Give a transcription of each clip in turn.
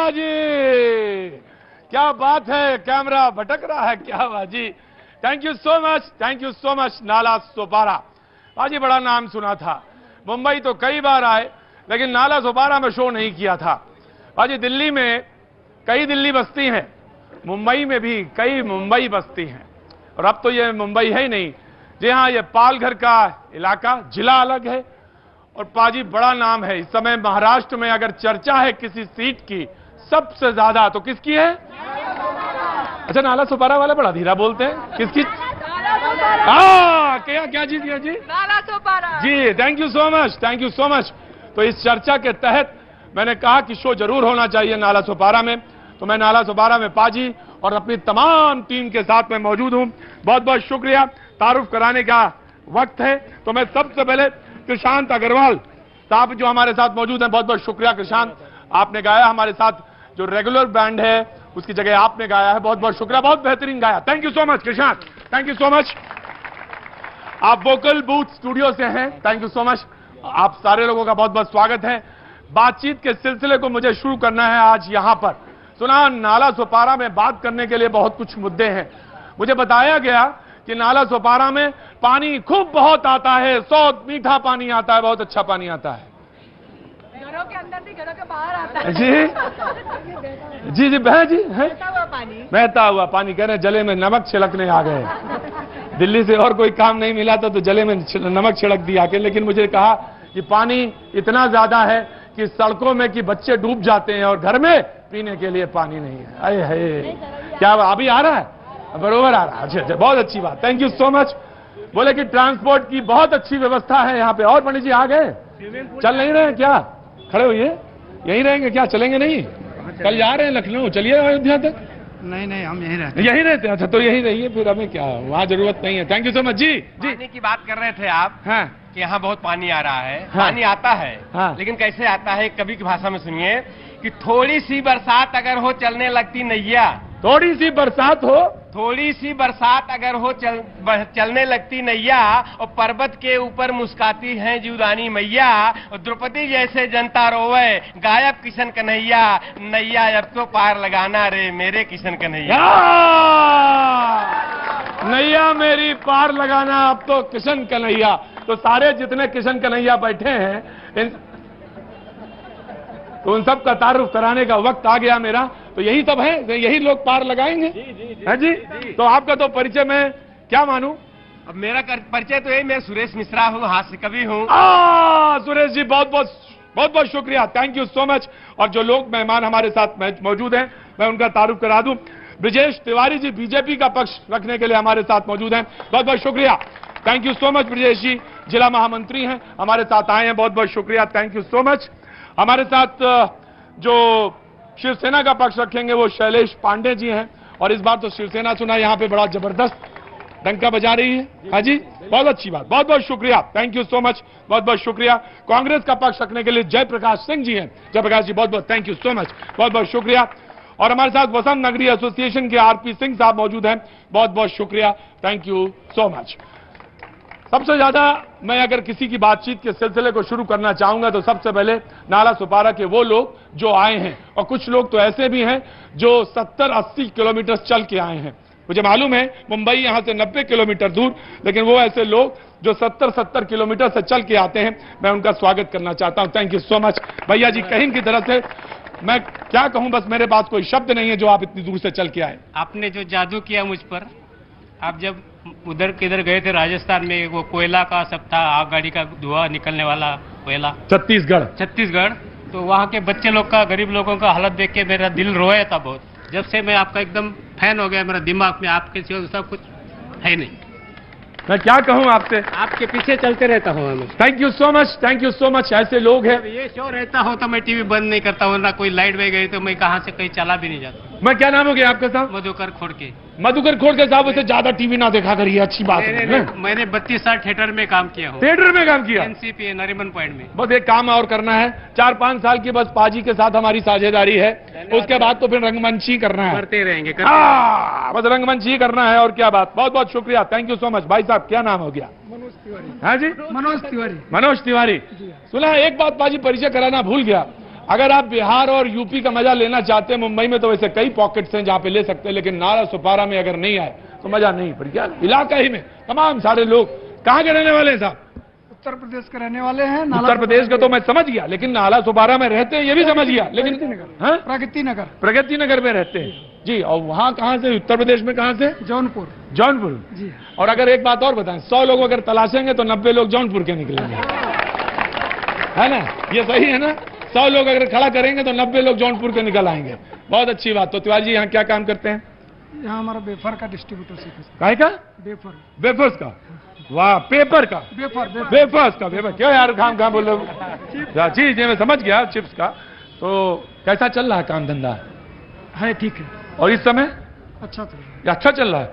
जी, क्या बात है, कैमरा भटक रहा है, क्या बात जी। Thank you so much Nala Sopara. बाजी बड़ा नाम सुना था, मुंबई तो कई बार आए लेकिन नाला सोपारा में शो नहीं किया था। बाजी दिल्ली में कई दिल्ली बस्ती हैं, मुंबई में भी कई मुंबई बस्ती हैं, और अब तो ये मुंबई है ही नहीं। जी हाँ, ये पालघर का इलाका, जिला अलग है और पाजी बड़ा नाम है। इस समय महाराष्ट्र में अगर चर्चा है किसी सीट की सबसे ज्यादा तो किसकी है? अच्छा, नाला सोपारा वाला बड़ा धीरा बोलते हैं, किसकी? क्या जीत गया जी? Nala Sopara ji. Thank you so much. तो इस चर्चा के तहत मैंने कहा कि शो जरूर होना चाहिए नाला सोपारा में, तो मैं नाला सोपारा में पाजी और अपनी तमाम टीम के साथ में मौजूद हूं। बहुत बहुत शुक्रिया। तारुफ कराने का वक्त है, तो मैं सबसे पहले कृषांत अग्रवाल साहब जो हमारे साथ मौजूद हैं, बहुत बहुत शुक्रिया कृषांत, आपने गाया हमारे साथ, जो रेगुलर बैंड है उसकी जगह आपने गाया है, बहुत बहुत शुक्रिया, बहुत बेहतरीन गाया। Thank you so much Krishant, thank you so much. आप वोकल बूथ स्टूडियो से हैं, थैंक यू सो मच। आप सारे लोगों का बहुत बहुत स्वागत है। बातचीत के सिलसिले को मुझे शुरू करना है आज यहां पर। सुना, नाला सोपारा में बात करने के लिए बहुत कुछ मुद्दे हैं। मुझे बताया गया कि नाला सोपारा में पानी खूब बहुत आता है, सौ मीठा पानी आता है, बहुत अच्छा पानी आता है। घरों के अंदर से घरों के बाहर आता है। जी बह जी है, बहता हुआ पानी कह रहे जले में नमक छिड़कने आ गए। दिल्ली से और कोई काम नहीं मिला था तो जले में नमक छिड़क दिया के, लेकिन मुझे कहा कि पानी इतना ज्यादा है कि सड़कों में कि बच्चे डूब जाते हैं और घर में पीने के लिए पानी नहीं है। अरे है, क्या अभी आ रहा है? बरोबर आ रहा है। अच्छा, बहुत अच्छी बात, थैंक यू सो मच। बोले कि ट्रांसपोर्ट की बहुत अच्छी व्यवस्था है यहाँ पे। और पंडित जी आ गए? चल नहीं रहे क्या? खड़े हुए, यहीं रहेंगे क्या? चलेंगे नहीं? कल जा रहे हैं लखनऊ, चलिए अयोध्या तक। नहीं, हम यहीं रहते हैं। अच्छा, तो यहीं रहिए फिर, हमें क्या वहाँ जरूरत नहीं है। थैंक यू सो मच जी। पानी की बात कर रहे थे आप। हाँ, कि यहाँ बहुत पानी आ रहा है। हाँ, पानी आता है। हाँ, लेकिन कैसे आता है, कवि की भाषा में सुनिए कि थोड़ी सी बरसात अगर हो चलने लगती नैया। थोड़ी सी बरसात अगर हो चलने लगती नैया, और पर्वत के ऊपर मुस्काती हैं जीवदानी मैया, और द्रौपदी जैसे जनता रोवे गायब किशन कन्हैया, नैया अब तो पार लगाना रे मेरे किशन कन्हैया। नैया मेरी पार लगाना अब तो किशन कन्हैया। तो सारे जितने किशन कन्हैया बैठे हैं तो उन सब का तारुफ कराने का वक्त आ गया मेरा। तो यही सब है, यही लोग पार लगाएंगे। है जी। तो आपका तो परिचय मैं क्या मानूं? अब मेरा परिचय तो यही, मैं सुरेश मिश्रा हूँ, हास्य कवि हूँ। सुरेश जी बहुत बहुत शुक्रिया, थैंक यू सो मच। और जो लोग मेहमान हमारे साथ मौजूद हैं मैं उनका तारुफ करा दूं। ब्रिजेश तिवारी जी बीजेपी का पक्ष रखने के लिए हमारे साथ मौजूद हैं, बहुत बहुत शुक्रिया, thank you so much. Brijesh ji जिला महामंत्री हैं, हमारे साथ आए हैं, बहुत बहुत शुक्रिया, थैंक यू सो मच। हमारे साथ जो शिवसेना का पक्ष रखेंगे वो शैलेश पांडे जी हैं, और इस बार तो शिवसेना सुना यहाँ पे बड़ा जबरदस्त डंका बजा रही है। हाँ जी, बहुत अच्छी बात, बहुत बहुत शुक्रिया, थैंक यू सो मच, बहुत बहुत शुक्रिया। कांग्रेस का पक्ष रखने के लिए जयप्रकाश सिंह जी हैं, जयप्रकाश जी बहुत बहुत थैंक यू सो मच, बहुत बहुत शुक्रिया। और हमारे साथ वसंत नगरी एसोसिएशन के आरपी सिंह साहब मौजूद हैं, बहुत बहुत शुक्रिया, थैंक यू सो मच। सबसे ज्यादा मैं अगर किसी की बातचीत के सिलसिले को शुरू करना चाहूंगा तो सबसे पहले नाला सोपारा के वो लोग जो आए हैं, और कुछ लोग तो ऐसे भी हैं जो 70-80 किलोमीटर चल के आए हैं। मुझे मालूम है मुंबई यहां से 90 किलोमीटर दूर, लेकिन वो ऐसे लोग जो 70-70 किलोमीटर से चल के आते हैं, मैं उनका स्वागत करना चाहता हूं। थैंक यू सो मच भैया जी, कहीं की तरफ से मैं क्या कहूं, बस मेरे पास कोई शब्द नहीं है जो आप इतनी दूर से चल के आए। आपने जो जादू किया मुझ पर, आप जब उधर किधर गए थे राजस्थान में, वो कोयला का सब था, आग गाड़ी का धुआं निकलने वाला कोयला, छत्तीसगढ़, तो वहाँ के बच्चे लोग का, गरीब लोगों का हालत देख के मेरा दिल रोया था बहुत। जब से मैं आपका एकदम फैन हो गया, मेरा दिमाग में आपके सिवा सब कुछ है नहीं। मैं क्या कहूँ आपसे, आपके पीछे चलते रहता हूँ मैं। Thank you so much, thank you so much. ऐसे लोग हैं, ये शो रहता हो तो मैं टीवी बंद नहीं करता हूँ, ना कोई लाइट में गई तो मैं कहाँ से कहीं चला भी नहीं जाता। मैं क्या नाम हो गया आपका साहब? मधुकर खोड़के। मधुकर खोड़के साहब, उसे ज्यादा टीवी ना देखा करिए, अच्छी बात है। मैंने 32 साल थिएटर में काम किया हूँ। थिएटर में काम किया? एनसीपी नरीमन पॉइंट में। बस एक काम और करना है, 4-5 साल की बस पाजी के साथ हमारी साझेदारी है, उसके बाद तो फिर रंगमंच ही करना है। करते रहेंगे, बस रंगमंच ही करना है, और क्या बात। बहुत बहुत शुक्रिया, थैंक यू सो मच। भाई साहब क्या नाम हो गया? मनोज तिवारी। हाँ जी, मनोज तिवारी। मनोज तिवारी। सुना, एक बात पाजी परिचय कराना भूल गया, अगर आप बिहार और यूपी का मजा लेना चाहते हैं, मुंबई में तो वैसे कई पॉकेट्स हैं जहां पे ले सकते हैं, लेकिन नाला सुपारा में अगर नहीं आए तो मजा नहीं पड़ गया। इलाका ही में तमाम सारे लोग कहां के रहने वाले हैं साहब? उत्तर प्रदेश के रहने वाले हैं। उत्तर प्रदेश का तो मैं समझ गया, लेकिन नाला सुपारा में रहते हैं ये भी समझ गया, लेकिन प्रगति नगर में रहते हैं जी। और वहां कहां से, उत्तर प्रदेश में कहां से? जौनपुर। जौनपुर जी। और अगर एक बात और बताएं, 100 लोग अगर तलाशेंगे तो 90 लोग जौनपुर के निकलेंगे, है ना? ये सही है ना? 100 लोग अगर खड़ा करेंगे तो 90 लोग जौनपुर के निकल आएंगे। बहुत अच्छी बात। तो तिवारी जी यहाँ क्या काम करते हैं? यहाँ हमारा वेफर का डिस्ट्रीब्यूटरशिप है। काहे का? वेफर्स का। वाह, पेपर का, वेफर्स का। वेफर क्या यार, काम कहाँ बोल रहे? जी जी, मैं समझ गया, चिप्स का। तो कैसा चल रहा है काम धंधा? है ठीक है। और इस समय अच्छा चल रहा है।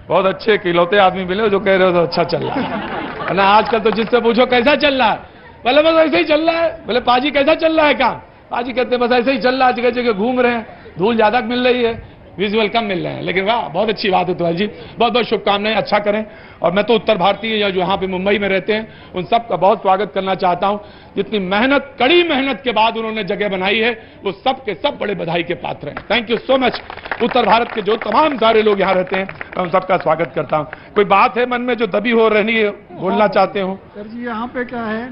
बहुत अच्छे इकलौते आदमी मिले जो कह रहे हो तो अच्छा चल रहा है ना। आजकल तो जिससे पूछो कैसा चल रहा है, बोले बस ऐसे ही चल रहा है। बोले पाजी कैसा चल रहा है काम? पाजी कहते बस ऐसे ही चल रहा है, जगह जगह घूम रहे हैं, धूल ज्यादा मिल रही है, विजुअल कम मिल रहे हैं। लेकिन वाह, बहुत अच्छी बात है तिवारी जी, बहुत बहुत शुभकामनाएं, अच्छा करें। और मैं तो उत्तर भारतीय या जो यहाँ पे मुंबई में रहते हैं उन सब का बहुत स्वागत करना चाहता हूँ। जितनी मेहनत, कड़ी मेहनत के बाद उन्होंने जगह बनाई है, वो सब के सब बड़े बधाई के पात्र हैं। Thank you so much. Uttar Bharat के जो तमाम सारे लोग यहाँ रहते हैं, मैं उन सबका स्वागत करता हूँ। कोई बात है मन में जो दबी हो रही है, बोलना चाहते हो? सर जी, यहाँ पे क्या है,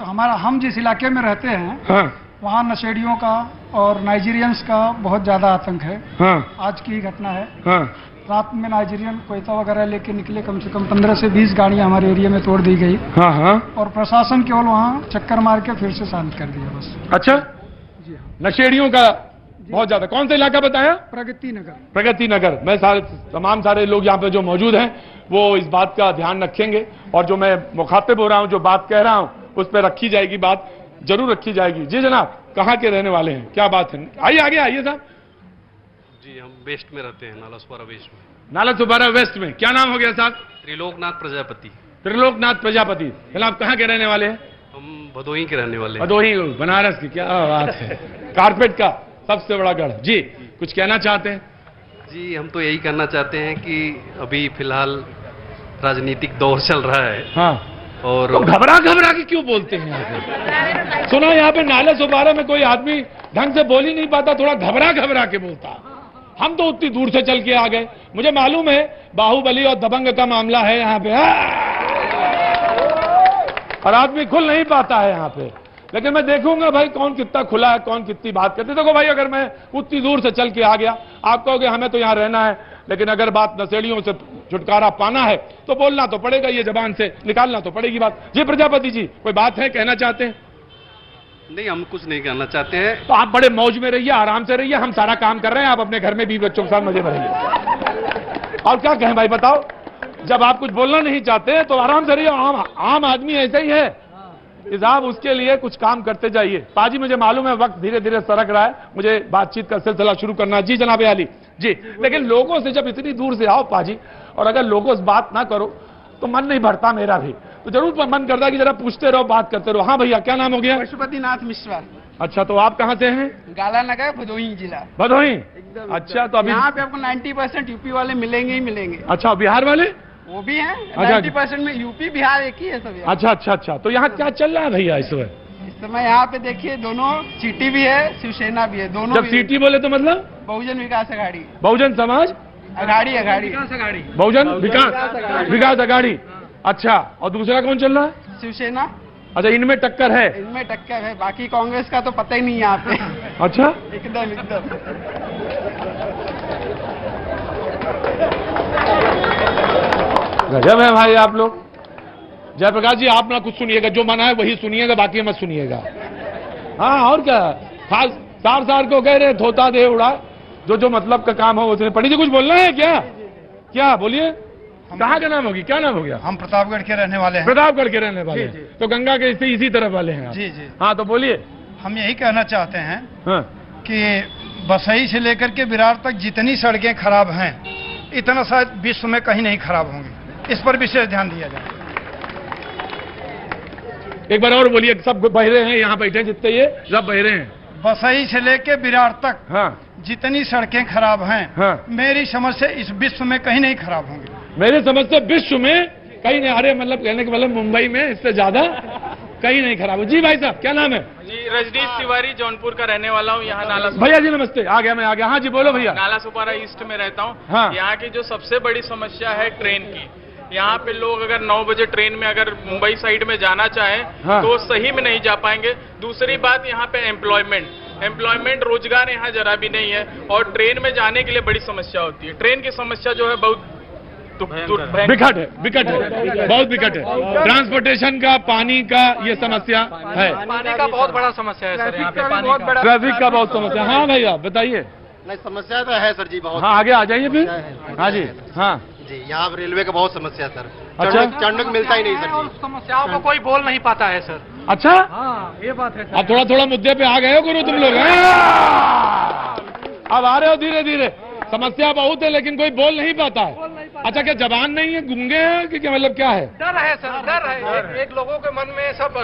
हमारा हम जिस इलाके में रहते हैं वहाँ नशेड़ियों का और नाइजीरियंस का बहुत ज्यादा आतंक है। आज की घटना है। रात में नाइजीरियन कोयता वगैरह लेके निकले, कम से कम 15 से 20 गाड़ियां हमारे एरिया में तोड़ दी गई। और प्रशासन केवल वहाँ चक्कर मार के फिर से शांत कर दिया बस। अच्छा जी, नशेड़ियों का बहुत ज्यादा। कौन सा इलाका बताया? प्रगति नगर। प्रगति नगर। मैं तमाम सारे लोग यहाँ पे जो मौजूद हैं वो इस बात का ध्यान रखेंगे, और जो मैं मुखातिब हो रहा हूँ, जो बात कह रहा हूँ, उस पर रखी जाएगी, बात जरूर रखी जाएगी। जी जनाब, कहाँ के रहने वाले हैं, क्या बात है? आइए आगे आइए साहब जी। हम वेस्ट में रहते हैं, नाला सुपारा वेस्ट में। नाला सुपारा वेस्ट में। क्या नाम हो गया साहब? त्रिलोकनाथ प्रजापति। त्रिलोकनाथ प्रजापति। फिलहाल आप कहाँ के रहने वाले हैं? हम भदोही के रहने वाले हैं। भदोही, बनारस की। क्या बात है, कारपेट का सबसे बड़ा गढ़। जी, कुछ कहना चाहते हैं? जी, हम तो यही कहना चाहते हैं कि अभी फिलहाल राजनीतिक दौर चल रहा है। हाँ, और तो घबरा के क्यों बोलते हैं यहाँ पे? सुना यहाँ पे नाला सुपारा में कोई आदमी ढंग से बोल ही नहीं पाता, थोड़ा घबरा के बोलता। हम तो उतनी दूर से चल के आ गए। मुझे मालूम है बाहुबली और दबंग का मामला है यहाँ पे, और आदमी खुल नहीं पाता है यहाँ पे। लेकिन मैं देखूंगा भाई कौन कितना खुला है, कौन कितनी बात करते। देखो भाई, अगर मैं उतनी दूर से चल के आ गया, आप कहोगे हमें तो यहाँ रहना है, लेकिन अगर बात नशेड़ियों से छुटकारा पाना है तो बोलना तो पड़ेगा, ये जबान से निकालना तो पड़ेगी बात। जी प्रजापति जी, कोई बात है, कहना चाहते हैं? नहीं, हम कुछ नहीं कहना चाहते हैं। तो आप बड़े मौज में रहिए, आराम से रहिए, हम सारा काम कर रहे हैं, आप अपने घर में भी बच्चों के साथ मजे में रहिए। और क्या कहें भाई, बताओ? जब आप कुछ बोलना नहीं चाहते तो आराम से रहिए। आम आदमी ऐसे ही है साहब, उसके लिए कुछ काम करते जाइए। पाजी, मुझे मालूम है वक्त धीरे धीरे सरक रहा है, मुझे बातचीत का सिलसिला शुरू करना है। जी जनाब अली जी। लेकिन लोगों से जब इतनी दूर से आओ पाजी, और अगर लोगों से बात ना करो तो मन नहीं भरता, मेरा भी तो जरूर मन करता है कि जरा पूछते रहो, बात करते रहो। हाँ भैया, क्या नाम हो गया? पशुपतिनाथ मिश्रा। अच्छा, तो आप कहाँ से हैं? गाला नगर, भदोही जिला। भदोही। अच्छा, तो अभी यहाँ पे आपको 90% यूपी वाले मिलेंगे ही मिलेंगे। अच्छा, बिहार वाले वो भी हैं। 90% में यूपी बिहार एक ही है सब। अच्छा। तो यहाँ क्या चल रहा है भैया इस समय? इस समय यहाँ पे देखिए, दोनों सीटी भी है, शिवसेना भी है, दोनों। जब सीटी बोले तो मतलब बहुजन विकास अघाड़ी, बहुजन समाज अघाड़ी, बहुजन विकास अघाड़ी। अच्छा, और दूसरा कौन चल रहा है? शिवसेना। अच्छा, इनमें टक्कर है? इनमें टक्कर है, बाकी कांग्रेस का तो पता ही नहीं है यहाँ पे। अच्छा, एकदम गजब है भाई आप लोग। जयप्रकाश जी, आप ना कुछ सुनिएगा, जो मना है वही सुनिएगा, बाकी मत सुनिएगा। हाँ, और क्या, खास सार को कह रहे धोता दे उड़ा, जो मतलब का काम हो उसने। पंडित जी कुछ बोलना है क्या? क्या बोलिए, कहाँ का नाम होगी, क्या नाम हो गया? हम प्रतापगढ़ के रहने वाले हैं। प्रतापगढ़ के रहने वाले हैं, तो गंगा के इसी तरफ वाले हैं आप? जी। हाँ, तो बोलिए। हम यही कहना चाहते हैं कि बसई से लेकर के विरार तक जितनी सड़कें खराब हैं, इतना शायद विश्व में कहीं नहीं खराब होंगी। इस पर विशेष ध्यान दिया जाए। एक बार और बोलिए। सब बहरे हैं यहाँ बैठे, जितने ये सब बहरे हैं। बसई से लेके विरार तक जितनी सड़कें खराब हैं, मेरी समझ से इस विश्व में कहीं नहीं खराब होंगी। मेरी समझ से विश्व में कहीं नहीं। अरे मतलब कहने के मतलब मुंबई में इससे ज्यादा कहीं नहीं खराब हो। जी भाई साहब क्या नाम है? जी रजनीश तिवारी, जौनपुर का रहने वाला हूँ। यहाँ नाला भैया जी नमस्ते। आ गया मैं आ गया। हाँ जी बोलो भैया। नाला सुपारा ईस्ट में रहता हूँ। हाँ। यहाँ की जो सबसे बड़ी समस्या है ट्रेन की, यहाँ पे लोग अगर 9 बजे ट्रेन में अगर मुंबई साइड में जाना चाहें तो सही में नहीं जा पाएंगे। दूसरी बात यहाँ पे एम्प्लॉयमेंट रोजगार यहाँ जरा भी नहीं है और ट्रेन में जाने के लिए बड़ी समस्या होती है। ट्रेन की समस्या जो है बहुत विकट है, बहुत विकट है। ट्रांसपोर्टेशन का, पानी का ये समस्या है। पानी का बहुत बड़ा समस्या है सर, यहाँ पे पानी का, ट्रैफिक का बहुत समस्या। हाँ भैया बताइए। नहीं समस्या तो है सर जी बहुत। हाँ आगे आ जाइए फिर। हाँ जी हाँ जी, यहाँ रेलवे का बहुत समस्या है सर। अच्छा चढ़ने को मिलता ही नहीं सर जी। समस्याओं को कोई बोल नहीं पाता है सर। अच्छा हाँ ये बात है। अब थोड़ा थोड़ा मुद्दे पे आ गए हो गुरु तुम लोग। अब आ रहे हो धीरे धीरे। समस्या बहुत है लेकिन कोई बोल नहीं पाता है। अच्छा क्या जबान नहीं है, गूंगे हैं कि क्या मतलब क्या है? डर है सर, डर है। एक लोगों के मन में सब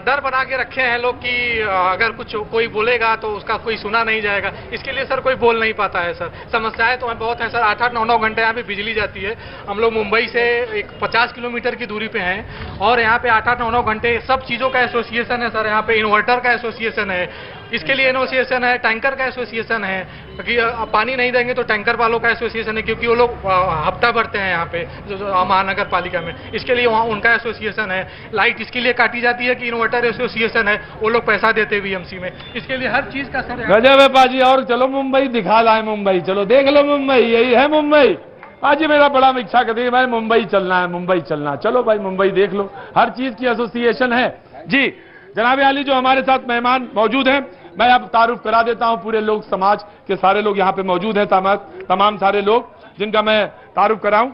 डर बना के रखे हैं लोग कि अगर कुछ कोई बोलेगा तो उसका कोई सुना नहीं जाएगा। इसके लिए सर कोई बोल नहीं पाता है सर। समस्याएं तो बहुत है सर। 8-8, 9-9 घंटे यहाँ पे बिजली जाती है। हम लोग मुंबई से एक 50 किलोमीटर की दूरी पे हैं और यहाँ पे 8-8, 9-9 घंटे सब चीजों का एसोसिएशन है सर। यहाँ पे इन्वर्टर का एसोसिएशन है, इसके लिए एसोसिएशन है, टैंकर का एसोसिएशन है क्योंकि पानी नहीं देंगे तो टैंकर वालों का एसोसिएशन है क्योंकि वो लोग हफ्ता भरते हैं यहाँ पे जो महानगर पालिका में। इसके लिए वहाँ उनका एसोसिएशन है। लाइट इसके लिए काटी जाती है कि इन्वर्टर एसोसिएशन है, वो लोग पैसा देते हैं बीएमसी में। इसके लिए हर चीज का सर गजब है पाजी। और चलो मुंबई दिखा लाए मुंबई, चलो देख लो मुंबई, यही है मुंबई। आज मेरा बड़ा इच्छा करती है भाई मुंबई चलना है, मुंबई चलना। चलो भाई मुंबई देख लो, हर चीज की एसोसिएशन है। जी जनाब आली जो हमारे साथ मेहमान मौजूद हैं, मैं अब तारुफ करा देता हूं। पूरे लोग समाज के सारे लोग यहाँ पे मौजूद हैं, तमाम सारे लोग जिनका मैं तारुफ कराऊं।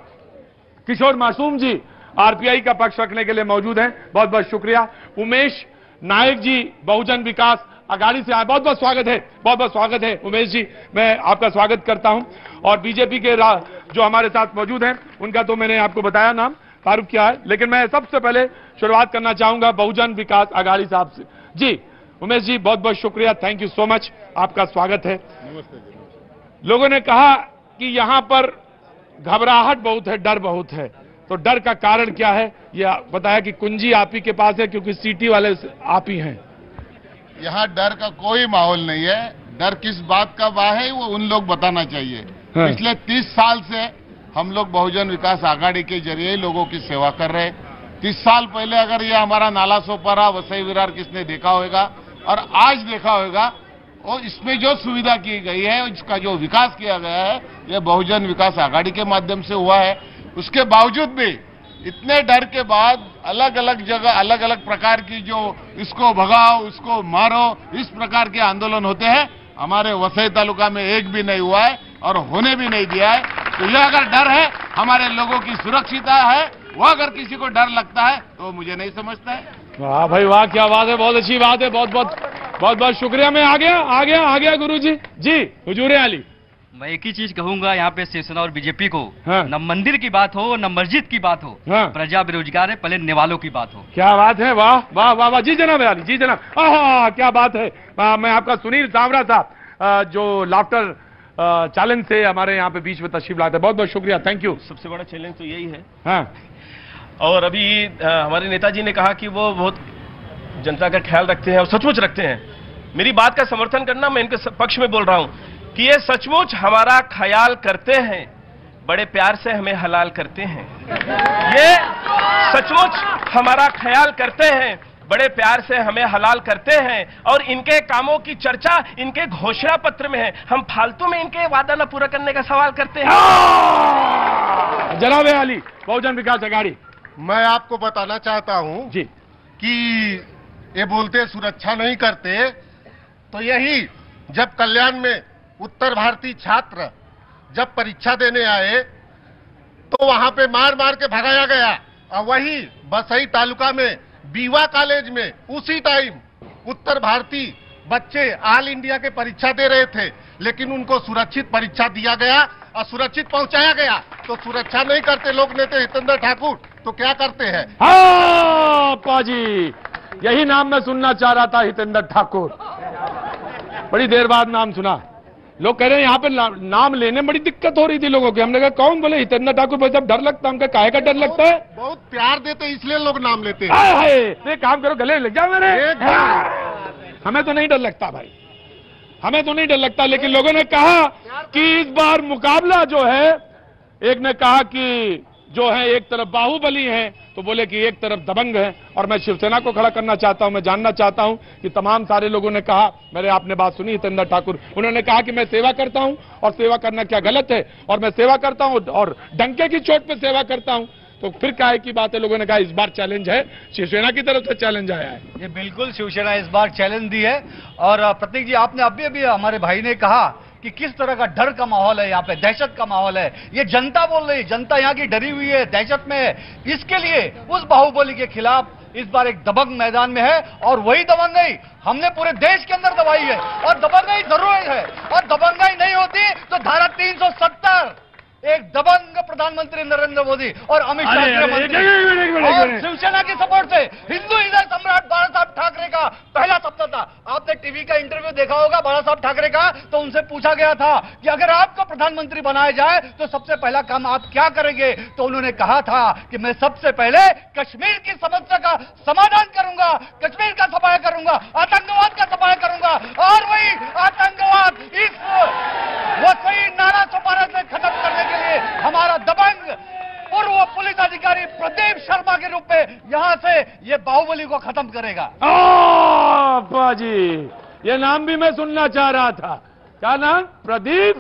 किशोर मासूम जी आरपीआई का पक्ष रखने के लिए मौजूद हैं, बहुत बहुत शुक्रिया। उमेश नायक जी बहुजन विकास अघाड़ी से आए, बहुत बहुत स्वागत है, बहुत बहुत स्वागत है उमेश जी, मैं आपका स्वागत करता हूं। और बीजेपी के जो हमारे साथ मौजूद हैं उनका तो मैंने आपको बताया नाम, तारुफ किया है, लेकिन मैं सबसे पहले शुरुआत करना चाहूंगा बहुजन विकास अघाड़ी साहब से। जी उमेश जी बहुत बहुत शुक्रिया, थैंक यू सो मच, आपका स्वागत है। लोगों ने कहा कि यहां पर घबराहट बहुत है, डर बहुत है, तो डर का कारण क्या है यह बताया कि कुंजी आप ही के पास है क्योंकि सीटी वाले आप ही हैं। यहाँ डर का कोई माहौल नहीं है। डर किस बात का है वो उन लोग बताना चाहिए। हाँ। पिछले 30 साल से हम लोग बहुजन विकास आघाड़ी के जरिए लोगों की सेवा कर रहे हैं। 30 साल पहले अगर ये हमारा नाला सोपारा वसई विरार किसने देखा होगा और आज देखा होगा, और इसमें जो सुविधा की गई है, इसका जो विकास किया गया है, ये बहुजन विकास आघाड़ी के माध्यम से हुआ है। उसके बावजूद भी इतने डर के बाद अलग अलग जगह अलग अलग प्रकार की जो इसको भगाओ उसको मारो इस प्रकार के आंदोलन होते हैं, हमारे वसई तालुका में एक भी नहीं हुआ है और होने भी नहीं दिया है। तो यह अगर डर है हमारे लोगों की सुरक्षिता है, वो अगर किसी को डर लगता है तो मुझे नहीं समझता है। वाह भाई वाह, क्या बात है, बहुत अच्छी बात है, बहुत बहुत शुक्रिया। मैं आ गया गुरुजी। जी हुजूर आली, मैं एक ही चीज कहूंगा यहाँ पे शिवसेना और बीजेपी को, हाँ। न मंदिर की बात हो न मस्जिद की बात हो, हाँ। प्रजा बेरोजगार है, पहले निवालों की बात हो। क्या बात है, वाह वाह वाह वाह। जी जनाब आली, जी जनाब, क्या बात है। मैं आपका सुनील सांवरा साहब जो लाफ्टर चैलेंज से हमारे यहाँ पे बीच में तशरीफ लाते हैं, बहुत बहुत शुक्रिया, थैंक यू। सबसे बड़ा चैलेंज तो यही है। हाँ। और अभी हमारे नेताजी ने कहा कि वो बहुत जनता का ख्याल रखते हैं और सचमुच रखते हैं। मेरी बात का समर्थन करना, मैं इनके पक्ष में बोल रहा हूं कि ये सचमुच हमारा ख्याल करते हैं, बड़े प्यार से हमें हलाल करते हैं। ये सचमुच हमारा ख्याल करते हैं, बड़े प्यार से हमें हलाल करते हैं और इनके कामों की चर्चा इनके घोषणा पत्र में है। हम फालतू में इनके वादा न पूरा करने का सवाल करते हैं। जनाब आली बहुजन विकास अघाड़ी, मैं आपको बताना चाहता हूं जी कि ये बोलते सुरक्षा नहीं करते, तो यही जब कल्याण में उत्तर भारतीय छात्र जब परीक्षा देने आए तो वहां पे मार मार के भगाया गया, और वही बसई तालुका में बीवा कॉलेज में उसी टाइम उत्तर भारतीय बच्चे ऑल इंडिया के परीक्षा दे रहे थे, लेकिन उनको सुरक्षित परीक्षा दिया गया और सुरक्षित पहुंचाया गया। तो सुरक्षा नहीं करते लोक नेता हितेंद्र ठाकुर, तो क्या करते हैं? हाँ पाजी, यही नाम मैं सुनना चाह रहा था, हितेंद्र ठाकुर। बड़ी देर बाद नाम सुना। लोग कह रहे हैं यहाँ पे नाम लेने में बड़ी दिक्कत हो रही थी लोगों की। हमने कहा कौन? बोले हितेंद्र ठाकुर। भाई साहब डर लगता है। हमका काहे का डर लगता है? बहुत प्यार देते इसलिए लोग नाम लेते हैं। हाय काम करो, गले लग जाओ मेरे। हमें तो नहीं डर लगता भाई, हमें तो नहीं डर लगता। लेकिन लोगों ने कहा कि इस बार मुकाबला जो है, एक ने कहा कि जो है एक तरफ बाहुबली है तो बोले कि एक तरफ दबंग है। और मैं शिवसेना को खड़ा करना चाहता हूं। मैं जानना चाहता हूं कि तमाम सारे लोगों ने कहा, मेरे आपने बात सुनी हितेंद्र ठाकुर, उन्होंने कहा कि मैं सेवा करता हूं और सेवा करना क्या गलत है, और मैं सेवा करता हूं और डंके की चोट पे सेवा करता हूं। तो फिर काहे की बात है? लोगों ने कहा इस बार चैलेंज है, शिवसेना की तरफ से चैलेंज आया है। ये बिल्कुल शिवसेना इस बार चैलेंज दी है। और प्रतीक जी, आपने अभी हमारे भाई ने कहा कि किस तरह का डर का माहौल है यहाँ पे, दहशत का माहौल है। ये जनता बोल रही है, जनता यहाँ की डरी हुई है, दहशत में है। इसके लिए उस बाहुबली के खिलाफ इस बार एक दबंग मैदान में है, और वही दबंगई हमने पूरे देश के अंदर दबाई है। और दबंगई जरूरी है, और दबंगई नहीं होती तो धारा 370 एक दबंग प्रधानमंत्री नरेंद्र मोदी और अमित शाह गृहमंत्री और शिवसेना की सपोर्ट से हिंदू हृदय सम्राट बाला साहब ठाकरे का पहला सप्ताह था। आपने टीवी का इंटरव्यू देखा होगा बाला साहब ठाकरे का, तो उनसे पूछा गया था कि अगर आपको प्रधानमंत्री बनाया जाए तो सबसे पहला काम आप क्या करेंगे? तो उन्होंने कहा था कि मैं सबसे पहले कश्मीर की समस्या का समाधान करूंगा, कश्मीर का सफाया करूंगा, आतंकवाद का सफाया करूंगा। और वही आतंकवाद इस वसई नाला सोपारा से खत्म करने के लिए हमारा दबंग पूर्व पुलिस अधिकारी प्रदीप शर्मा के रूप में यहां से ये बाहुबली को खत्म करेगा। बाजी, ये नाम भी मैं सुनना चाह रहा था। क्या नाम? प्रदीप।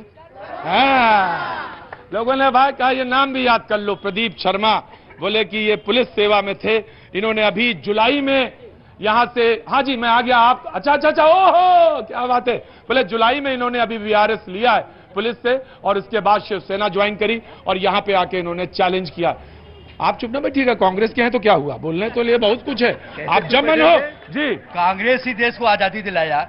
लोगों ने भाई कहा ये नाम भी याद कर लो, प्रदीप शर्मा। बोले कि ये पुलिस सेवा में थे, इन्होंने अभी जुलाई में यहां से, हाँ जी मैं आ गया। आप अच्छा ओहो क्या बात है। बोले जुलाई में इन्होंने अभी वीआरएस लिया है पुलिस से, और इसके बाद शिवसेना ज्वाइन करी और यहां पे आके इन्होंने चैलेंज किया। आप चुप ना बैठिएगा, कांग्रेस के हैं तो क्या हुआ, बोलने तो लिए बहुत कुछ है। आप जब मन हो जी। कांग्रेस ही देश को आजादी दिलाया,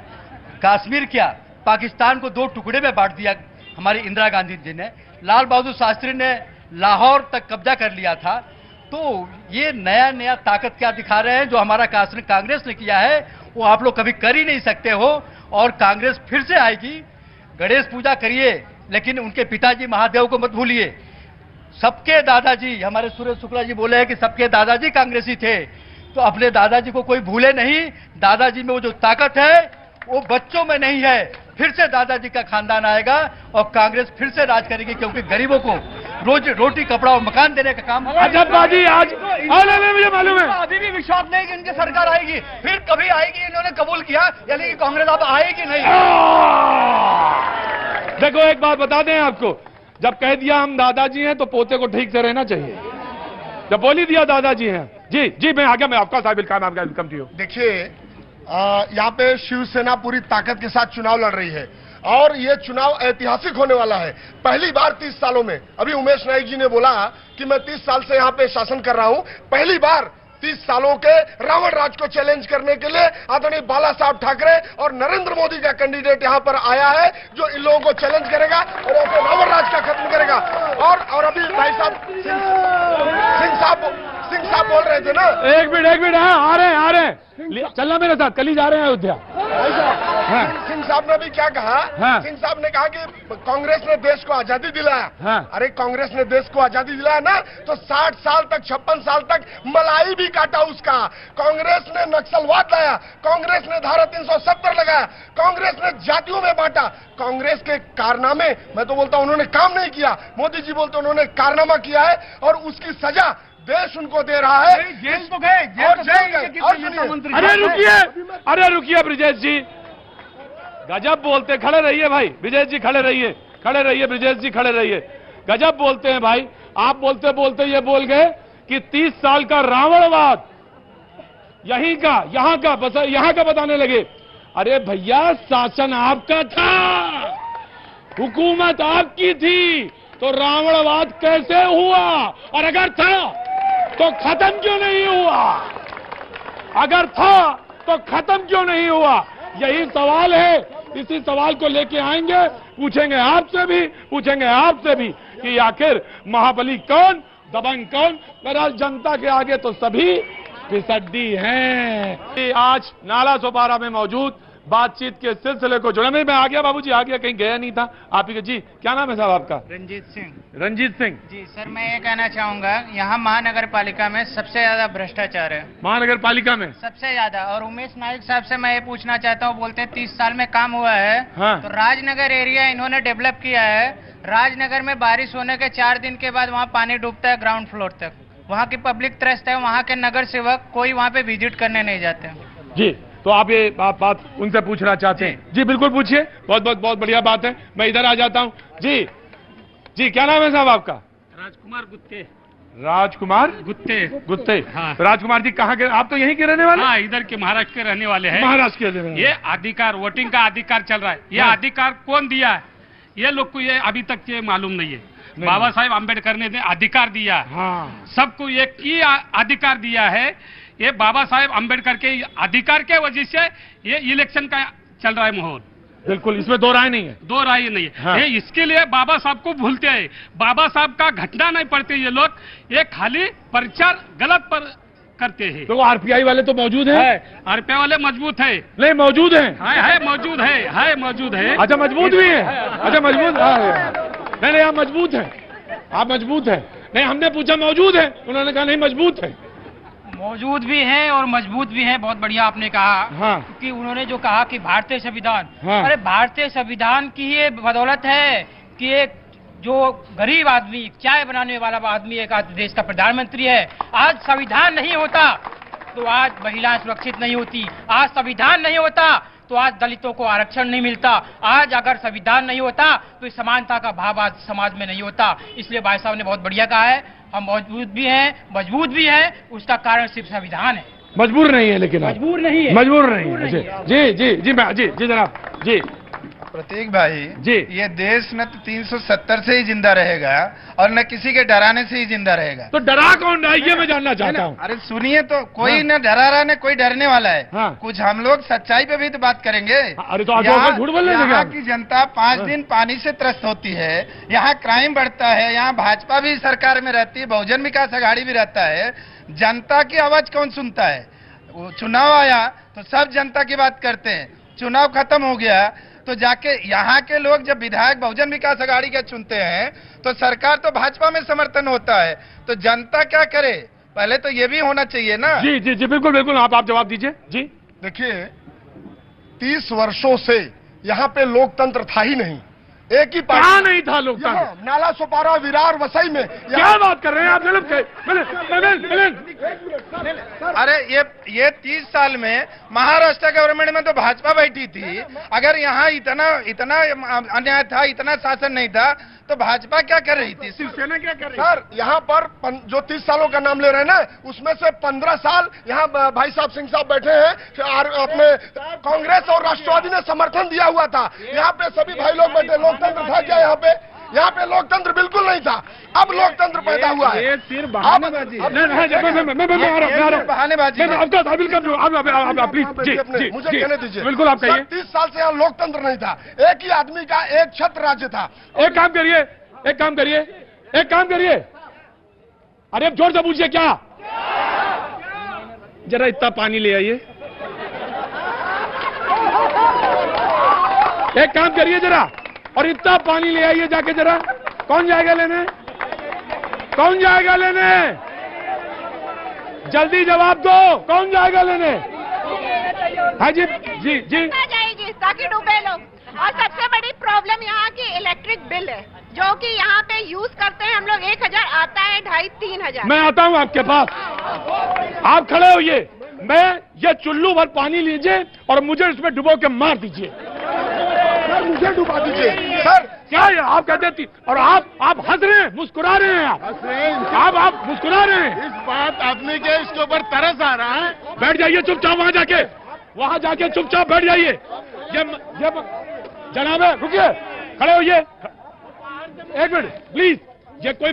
कश्मीर क्या पाकिस्तान को 2 टुकड़े में बांट दिया हमारी इंदिरा गांधी जी ने, लाल बहादुर शास्त्री ने लाहौर तक कब्जा कर लिया था। तो ये नया ताकत क्या दिखा रहे हैं जो हमारा कांग्रेस ने किया है, वो आप लोग कभी कर ही नहीं सकते हो। और कांग्रेस फिर से आएगी। गणेश पूजा करिए, लेकिन उनके पिताजी महादेव को मत भूलिए। सबके दादाजी, हमारे सुरेश शुक्ला जी बोले हैं कि सबके दादाजी कांग्रेसी थे, तो अपने दादाजी को कोई भूले नहीं। दादाजी में वो जो ताकत है वो बच्चों में नहीं है। फिर से दादाजी का खानदान आएगा और कांग्रेस फिर से राज करेगी, क्योंकि गरीबों को रोज रोटी कपड़ा और मकान देने का काम। अजब बाजी आज मुझे मालूम है, अभी भी विश्वास नहीं कि इनकी सरकार आएगी, फिर कभी आएगी। इन्होंने कबूल किया, यानी कि कांग्रेस अब आएगी नहीं। देखो एक बात बता दें आपको, जब कह दिया हम दादाजी हैं तो पोते को ठीक से रहना चाहिए। जब बोल ही दिया दादाजी हैं। जी मैं आ गया, मैं आपका साहब वेलकम टू यू। देखिए यहाँ पे शिवसेना पूरी ताकत के साथ चुनाव लड़ रही है, और ये चुनाव ऐतिहासिक होने वाला है। पहली बार 30 सालों में, अभी उमेश नाइक जी ने बोला कि मैं 30 साल से यहाँ पे शासन कर रहा हूँ, पहली बार 30 सालों के रावण राज को चैलेंज करने के लिए आदरणीय बाला साहब ठाकरे और नरेंद्र मोदी का कैंडिडेट यहाँ पर आया है, जो इन लोगों को चैलेंज करेगा और यहाँ पे रावण राज का खत्म करेगा। और अभी भाई साहब सिंह साहब बोल रहे थे ना। एक मिनट आ रहे हैं चलना मेरे साथ, कल ही जा रहे हैं अयोध्या। सिंह साहब ने भी क्या कहा? सिंह साहब ने कहा कि कांग्रेस ने देश को आजादी दिलाया। अरे कांग्रेस ने देश को आजादी दिलाया ना, तो 60 साल तक 56 साल तक मलाई भी काटा उसका। कांग्रेस ने नक्सलवाद लाया, कांग्रेस ने धारा 370 लगाया, कांग्रेस ने जातियों में बांटा। कांग्रेस के कारनामे, मैं तो बोलता हूं उन्होंने काम नहीं किया, मोदी जी बोलते उन्होंने कारनामा किया है, और उसकी सजा देश उनको दे रहा है। जेल तो गए, अरे रुकिए ब्रिजेश जी, गजब बोलते। खड़े रहिए भाई, ब्रिजेश जी खड़े रहिए, ब्रिजेश जी खड़े रहिए। गजब बोलते हैं भाई। आप बोलते बोलते ये बोल गए कि 30 साल का रावणवाद यहाँ का बताने लगे। अरे भैया शासन आपका था, हुकूमत आपकी थी, तो रावणवाद कैसे हुआ? और अगर था तो खत्म क्यों नहीं हुआ? अगर था तो खत्म क्यों नहीं हुआ? यही सवाल है। इसी सवाल को लेके आएंगे, पूछेंगे आपसे भी कि आखिर महाबली कौन, दबंग कौन। बहरहाल जनता के आगे तो सभी फिसड्डी हैं। आज नाला सोपारा में मौजूद बातचीत के सिलसिले को जोड़ा। मैं आ गया बाबूजी, आ गया, कहीं गया नहीं था। आप ही जी, क्या नाम है साहब आपका? रंजीत सिंह। रंजीत सिंह जी सर, मैं ये कहना चाहूंगा यहाँ महानगर पालिका में सबसे ज्यादा भ्रष्टाचार है। महानगर पालिका में सबसे ज्यादा। और उमेश नाइक साहब से मैं ये पूछना चाहता हूँ, बोलते हैं 30 साल में काम हुआ है। हाँ। तो राजनगर एरिया इन्होंने डेवलप किया है। राजनगर में बारिश होने के 4 दिन के बाद वहाँ पानी डूबता है ग्राउंड फ्लोर तक। वहाँ की पब्लिक त्रस्त है, वहाँ के नगर सेवक कोई वहाँ पे विजिट करने नहीं जाते। जी, तो आप ये बात उनसे पूछना चाहते हैं? जी बिल्कुल पूछिए, बहुत बढ़िया बात है। मैं इधर आ जाता हूँ। जी जी, क्या नाम है साहब आपका? राजकुमार गुत्ते। राजकुमार गुत्ते। हाँ। राजकुमार जी कहाँ के? आप तो यहीं के रहने वाले? हाँ, इधर के महाराष्ट्र के रहने वाले हैं। महाराष्ट्र के रहने वाले। ये अधिकार, वोटिंग का अधिकार चल रहा है। ये अधिकार कौन दिया है? ये लोग को ये अभी तक ये मालूम नहीं है। बाबा साहेब अम्बेडकर ने अधिकार दिया। हाँ। सबको ये की अधिकार दिया है। ये बाबा साहेब अम्बेडकर के अधिकार के वजह से ये इलेक्शन का चल रहा है माहौल। बिल्कुल, इसमें दो राय नहीं है। दो राय नहीं है। हाँ। ये इसके लिए बाबा साहब को भूलते हैं। बाबा साहब का घटना नहीं पढ़ते ये लोग। ये खाली प्रचार गलत पर करते हैं। तो आरपीआई वाले तो मौजूद हैं? आरपीआई वाले मजबूत है। नहीं मौजूद हैं? है मौजूद है मौजूद है। अच्छा, मजबूत भी है? अच्छा, मजबूत। नहीं, आप मजबूत हैं, आप मजबूत हैं। नहीं, हमने पूछा मौजूद है, उन्होंने कहा नहीं मजबूत है। मौजूद भी है और मजबूत भी है। बहुत बढ़िया आपने कहा। हाँ। क्योंकि उन्होंने जो कहा कि भारतीय संविधान, हाँ। अरे भारतीय संविधान की ये बदौलत है कि एक जो गरीब आदमी, चाय बनाने वाला आदमी एक आज देश का प्रधानमंत्री है। आज संविधान नहीं होता तो आज महिलाएं सुरक्षित नहीं होती। आज संविधान नहीं होता तो आज दलितों को आरक्षण नहीं मिलता। आज अगर संविधान नहीं होता तो इस समानता का भाव आज समाज में नहीं होता। इसलिए भाई साहब ने बहुत बढ़िया कहा है, हम मजबूत भी हैं, मजबूत भी हैं। उसका कारण सिर्फ संविधान है। मजबूर नहीं है, लेकिन मजबूर नहीं है, मजबूर नहीं है। जी जी जी जी जनाब जी। प्रतीक भाई जी, ये देश न तो 370 से ही जिंदा रहेगा और न किसी के डराने से ही जिंदा रहेगा। तो डरा कौन रहा है ये मैं जानना चाहता हूँ। अरे सुनिए, तो कोई हाँ। न डरा रहा न कोई डरने वाला है। हाँ। कुछ हम लोग सच्चाई पे भी तो बात करेंगे। अरे तो आप झूठ बोल रहे हैं? यहाँ की जनता 5 दिन पानी से त्रस्त होती है। यहाँ क्राइम बढ़ता है। यहाँ भाजपा भी सरकार में रहती है, बहुजन विकास आघाड़ी भी रहता है। जनता की आवाज कौन सुनता है? चुनाव आया तो सब जनता की बात करते हैं। चुनाव खत्म हो गया तो जाके यहाँ के लोग जब विधायक बहुजन विकास आघाड़ी के चुनते हैं तो सरकार तो भाजपा में समर्थन होता है। तो जनता क्या करे? पहले तो ये भी होना चाहिए ना। जी जी जी, बिल्कुल बिल्कुल, आप जवाब दीजिए। जी देखिए, 30 वर्षों से यहाँ पे लोकतंत्र था ही नहीं। एक ही कहाँ नहीं था लोकतंत्र? नाला सोपारा, विरार, वसई में। क्या बात कर रहे हैं आप? अरे ये 30 साल में महाराष्ट्र गवर्नमेंट में तो भाजपा बैठी थी। अगर यहाँ इतना अन्याय था, इतना शासन नहीं था तो भाजपा क्या कर रही थी? शिवसेना क्या कर रही थी? सर, यहाँ पर जो 30 सालों का नाम ले रहे हैं ना, उसमें से 15 साल यहाँ भाई साहब सिंह साहब बैठे हैं। अपने कांग्रेस और राष्ट्रवादी ने समर्थन दिया हुआ था। यहाँ पे सभी भाई लोग बैठे। लोकतंत्र था क्या यहाँ पे? यहाँ पे लोकतंत्र बिल्कुल नहीं था। अब लोकतंत्र पैदा हुआ है। ये सिर्फ बहानेबाजी। बहानेबाजी। मुझे कहने दीजिए। बिल्कुल आप कहिए। 30 साल से यहाँ लोकतंत्र नहीं था। एक ही आदमी का एक छत्र राज्य था। एक काम करिए। अरे अब जोर से पूछिए क्या? जरा इतना पानी ले आइए। एक काम करिए जरा, और इतना पानी ले आइए जाके जरा। कौन जाएगा लेने? जल्दी जवाब दो, कौन जाएगा लेने? हाँ जी जी जी। जाएगी ताकि डूबे लोग। और सबसे बड़ी प्रॉब्लम यहाँ की इलेक्ट्रिक बिल है, जो कि यहाँ पे यूज करते हैं हम लोग। 1000 आता है, 2500-3000। मैं आता हूँ आपके पास, आप खड़े होइए। मैं ये चुल्लू भर पानी लीजिए और मुझे इसमें डुबो के मार दीजिए। मुझे डुबा दीजिए सर। क्या है? आप कहते थी और आप हंस रहे हैं, मुस्कुरा रहे हैं। आप मुस्कुरा रहे हैं। इस बात आदमी के इसके ऊपर तरस आ रहा है। बैठ जाइए चुपचाप, वहां जाके चुपचाप बैठ जाइए। ये जनाब रुकिए, खड़े होइए 1 मिनट प्लीज। ये कोई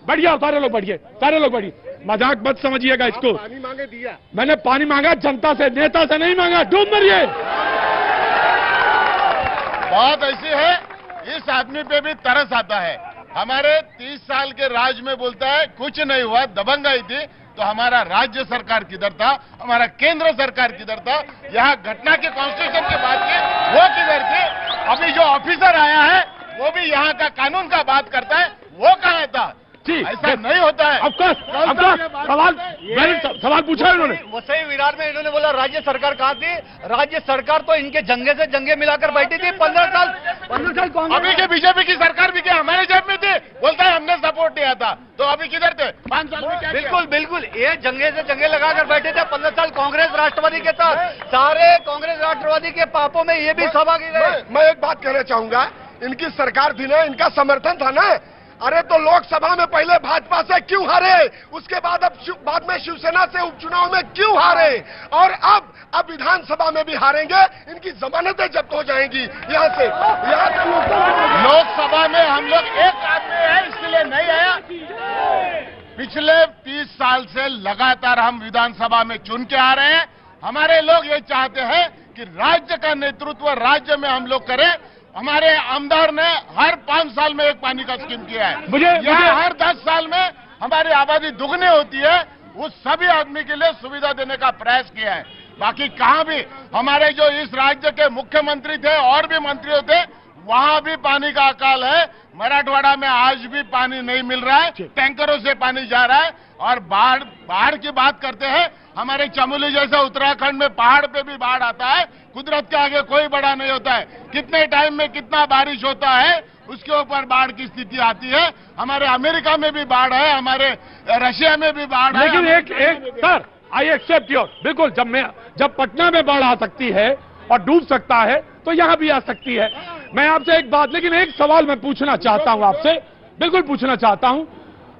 बढ़िया, सारे लोग बैठिए। मजाक मत समझिएगा इसको। पानी मांगे दिया। मैंने पानी मांगा जनता से, नेता से नहीं मांगा। डूब मरिए। बात ऐसी है, इस आदमी पे भी तरस आता है। हमारे 30 साल के राज में बोलता है कुछ नहीं हुआ, दबंग आई थी। तो हमारा राज्य सरकार किधर था, हमारा केंद्र सरकार किधर था, यहाँ घटना के कॉन्स्टिट्यूशन की बात की वो किधर थी, अभी जो ऑफिसर आया है वो भी यहाँ का कानून का बात करता है, वो कहाँ था? जी ऐसा नहीं होता है। सवाल पूछा है इन्होंने। वसई विरार में इन्होंने बोला राज्य सरकार कहाँ थी? राज्य सरकार तो इनके जंगे से जंगे मिलाकर बैठी थी 15 साल कांग्रेस। अभी के बीजेपी की सरकार भी क्या हमारे जेब में थी? बोलता है हमने सपोर्ट दिया था, तो अभी किधर थे? 5 साल में क्या? बिल्कुल बिल्कुल, ये जंगे से जंगे लगाकर बैठे थे 15 साल कांग्रेस राष्ट्रवादी के साथ। सारे कांग्रेस राष्ट्रवादी के पापों में ये भी सहभागी रहे। मैं एक बात कहना चाहूंगा, इनकी सरकार थी ना, इनका समर्थन था ना। अरे तो लोकसभा में पहले भाजपा से क्यों हारे, उसके बाद बाद में शिवसेना से उपचुनाव में क्यों हारे, और अब विधानसभा में भी हारेंगे। इनकी जमानतें जब्त हो जाएंगी यहाँ से लोकसभा में हम लोग एक आदमी है इसलिए नहीं आया। पिछले 30 साल से लगातार हम विधानसभा में चुन के आ रहे हैं। हमारे लोग ये चाहते हैं कि राज्य का नेतृत्व राज्य में हम लोग करें। हमारे आमदार ने हर 5 साल में एक पानी का स्कीम किया है। मुझे हर 10 साल में हमारी आबादी दुगनी होती है, उस सभी आदमी के लिए सुविधा देने का प्रयास किया है। बाकी कहाँ भी हमारे जो इस राज्य के मुख्यमंत्री थे और भी मंत्री थे, वहां भी पानी का अकाल है। मराठवाड़ा में आज भी पानी नहीं मिल रहा है, टैंकरों से पानी जा रहा है। और बाढ़ की बात करते हैं, हमारे चमोली जैसे उत्तराखंड में पहाड़ पे भी बाढ़ आता है। कुदरत के आगे कोई बड़ा नहीं होता है। कितने टाइम में कितना बारिश होता है उसके ऊपर बाढ़ की स्थिति आती है। हमारे अमेरिका में भी बाढ़ है, हमारे रशिया में भी बाढ़ है। लेकिन एक सर, आई एक्सेप्ट योर, बिल्कुल जब पटना में बाढ़ आ सकती है और डूब सकता है तो यहाँ भी आ सकती है। मैं आपसे एक बात, लेकिन एक सवाल मैं पूछना चाहता हूँ आपसे, बिल्कुल पूछना चाहता हूँ।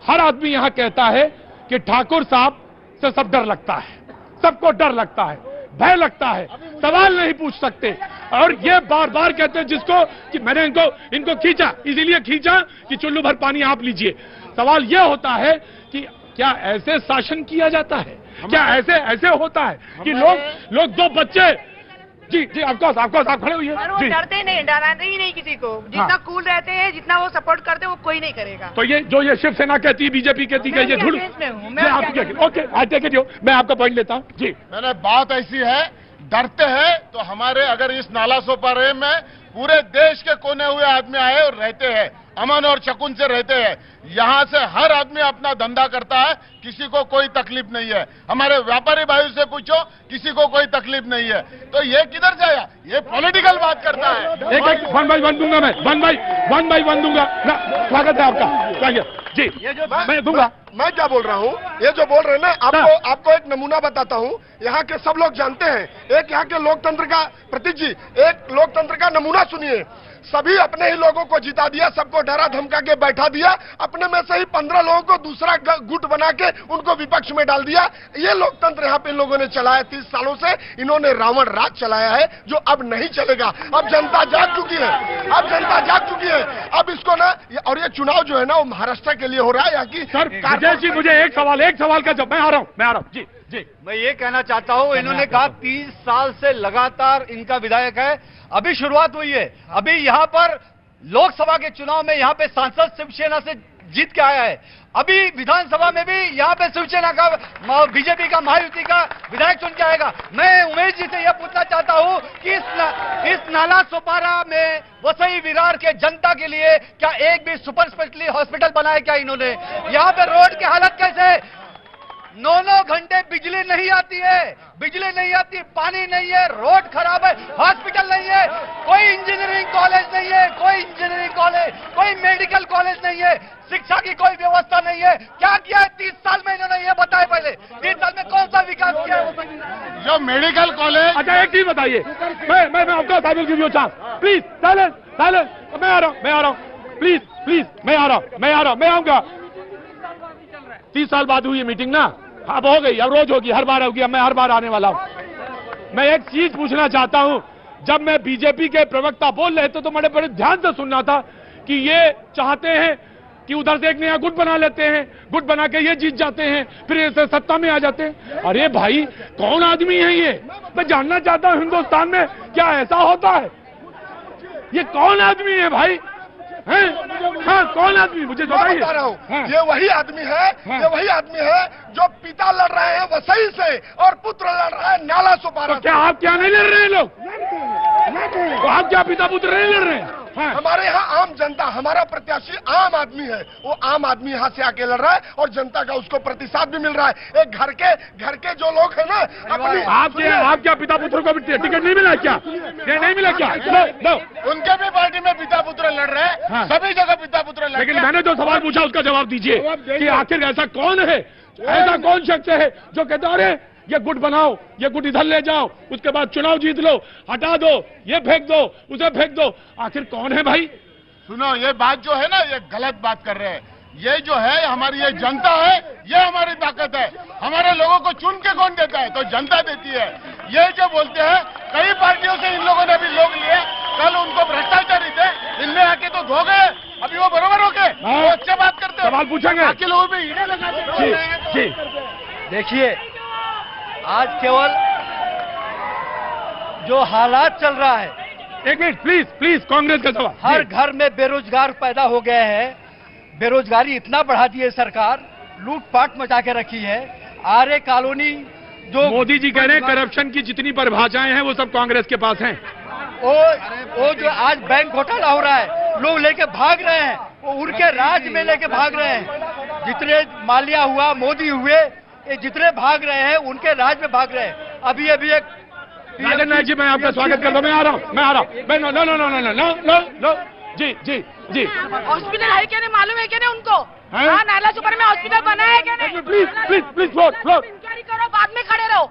हर आदमी यहाँ कहता है कि ठाकुर साहब से सब डर लगता है, सबको डर लगता है, भय लगता है, सवाल नहीं पूछ सकते। और ये बार बार कहते हैं जिसको कि मैंने इनको खींचा, इसीलिए खींचा कि चुल्लू भर पानी आप लीजिए। सवाल ये होता है कि क्या ऐसे शासन किया जाता है? क्या ऐसे होता है कि लोग 2 बच्चे जी आपको आप खड़े हुए हैं। वो डरते नहीं, डराते ही नहीं किसी को। जितना कूल रहते हैं, जितना वो सपोर्ट करते हैं, वो कोई नहीं करेगा। तो ये शिवसेना कहती है, बीजेपी कहती है, ये झूठ। ओके, आई टेक इट, मैं आपका पॉइंट लेता हूँ जी। मैंने बात ऐसी है, डरते हैं तो हमारे अगर इस नाला सोपारे में पूरे देश के कोने हुए आदमी आए और रहते हैं, अमन और शकुन से रहते हैं। यहाँ से हर आदमी अपना धंधा करता है, किसी को कोई तकलीफ नहीं है। हमारे व्यापारी भाइयों से पूछो, किसी को कोई तकलीफ नहीं है। तो ये किधर जाएगा? ये पॉलिटिकल बात करता है। एक 1 बाई 1 दूंगा मैं, 1 बाई 1 दूंगा। स्वागत है आपका जी, मैं दूंगा। मैं क्या बोल रहा हूँ, ये जो बोल रहे हैं ना, आपको एक नमूना बताता हूँ। यहाँ के सब लोग जानते हैं, एक यहाँ के लोकतंत्र का प्रतीक जी, एक लोकतंत्र का नमूना सुनिए। सभी अपने ही लोगों को जिता दिया, सबको डरा धमका के बैठा दिया, अपने में से ही 15 लोगों को दूसरा गुट बना के उनको विपक्ष में डाल दिया। ये लोकतंत्र यहाँ पे इन लोगों ने चलाया 30 सालों से। इन्होंने रावण राज चलाया है जो अब नहीं चलेगा। अब जनता जाग चुकी है, अब इसको ना, और ये चुनाव जो है ना वो महाराष्ट्र के लिए हो रहा है। यहाँ की विजय जी, मुझे एक सवाल का जवाब, मैं आ रहा हूँ जी। मैं ये कहना चाहता हूँ, इन्होंने कहा 30 साल से लगातार इनका विधायक है, अभी शुरुआत हुई है। अभी यहाँ पर लोकसभा के चुनाव में यहाँ पे सांसद शिवसेना से जीत के आया है। अभी विधानसभा में भी यहाँ पे शिवसेना का, बीजेपी का, महायुति का विधायक चुन के आएगा। मैं उमेश जी से यह पूछना चाहता हूँ कि इस नाला सोपारा में वसई विरार के जनता के लिए क्या एक भी सुपर स्पेशलिटी हॉस्पिटल बनाया क्या इन्होंने? यहाँ पे रोड की हालत कैसे है? 9 घंटे बिजली नहीं आती है, पानी नहीं है, रोड खराब है, हॉस्पिटल नहीं है, कोई इंजीनियरिंग कॉलेज नहीं है, कोई मेडिकल कॉलेज नहीं है, शिक्षा की कोई व्यवस्था नहीं है। क्या किया है 30 साल में इन्होंने? ये बताए पहले, 30 साल में कौन सा विकास किया है? जो मेडिकल कॉलेज। अच्छा, एक चीज बताइए, मैं आपका cycle give you chance, please silence, मैं आ रहा हूँ, प्लीज मैं आ रहा हूँ, मैं आऊंगा। 30 साल बाद हुई मीटिंग ना, अब हो गई, अब रोज होगी, हर बार होगी, अब मैं हर बार आने वाला हूं। मैं एक चीज पूछना चाहता हूं, जब मैं बीजेपी के प्रवक्ता बोल रहे थे तो मैंने बड़े ध्यान से सुनना था कि ये चाहते हैं कि उधर से एक नया गुट बना लेते हैं, गुट बना के ये जीत जाते हैं, फिर ऐसे सत्ता में आ जाते हैं। अरे भाई, कौन आदमी है ये? मैं जानना चाहता हूं हिंदुस्तान में क्या ऐसा होता है? ये कौन आदमी है भाई? हाँ, कौन आदमी मुझे बताइए। बता रहा हूँ, ये वही आदमी है, ये वही आदमी है जो पिता लड़ रहे हैं वसई से और पुत्र लड़ रहा है नाला सुपारा। तो क्या आप क्या नहीं लड़ रहे हैं लोग? तो आप क्या पिता पुत्र नहीं लड़ रहे हैं? हमारे यहाँ आम जनता, हमारा प्रत्याशी आम आदमी है, वो आम आदमी यहाँ से आके लड़ रहा है और जनता का उसको प्रतिसाद भी मिल रहा है। एक घर के जो लोग हैं ना अपनी, आप क्या पिता पुत्र को टिकट नहीं मिला क्या? नहीं मिला क्या? उनके भी पार्टी में पिता पुत्र लड़ रहे हैं, सभी जगह पिता पुत्र लड़ रहे हैं। लेकिन मैंने जो सवाल पूछा उसका जवाब दीजिए कि आखिर ऐसा कौन है, ऐसा कौन शख्स है जो कहता है अरे ये गुट बनाओ, ये गुट इधर ले जाओ, उसके बाद चुनाव जीत लो, हटा दो, ये फेंक दो, उसे फेंक दो। आखिर कौन है भाई? सुनो, ये बात जो है ना, ये गलत बात कर रहे हैं। ये जो है हमारी ये जनता है, ये हमारी ताकत है। हमारे लोगों को चुन के कौन देता है? तो जनता देती है। ये जो बोलते हैं, कई पार्टियों से इन लोगों ने भी लोग लिए, कल उनको भ्रष्टाचारी थे, इनमें आके तो धो गए, अभी वो बरोबर हो गए, वो अच्छे बात करते हैं। सवाल पूछेंगे बाकी लोगों पे ईड़े लगाते हैं। जी, देखिए आज केवल जो हालात चल रहा है, एक मिनट प्लीज कांग्रेस का सवाल। हर घर में बेरोजगार पैदा हो गए हैं, बेरोजगारी इतना बढ़ा दी है सरकार, लूटपाट मचा के रखी है। आर्य कॉलोनी जो मोदी जी कह रहे हैं करप्शन की जितनी परिभाषाएं हैं वो सब कांग्रेस के पास हैं। वो जो आज बैंक घोटाला हो रहा है, लोग लेके भाग रहे हैं, वो उनके राज में लेके भाग रहे हैं। जितने माल्या हुआ, मोदी हुए, ये जितने भाग रहे हैं उनके राज में भाग रहे हैं। अभी एक राजन नायक जी, मैं आपका स्वागत करता हूँ। मैं आ रहा हूँ। नो जी हॉस्पिटल है क्या नहीं मालूम है क्या नहीं उनको? हाँ, नाला सुपर में हॉस्पिटल बना है क्या नहीं? प्लीज फ्लोर इंक्वायरी करो, बाद में खड़े रहो।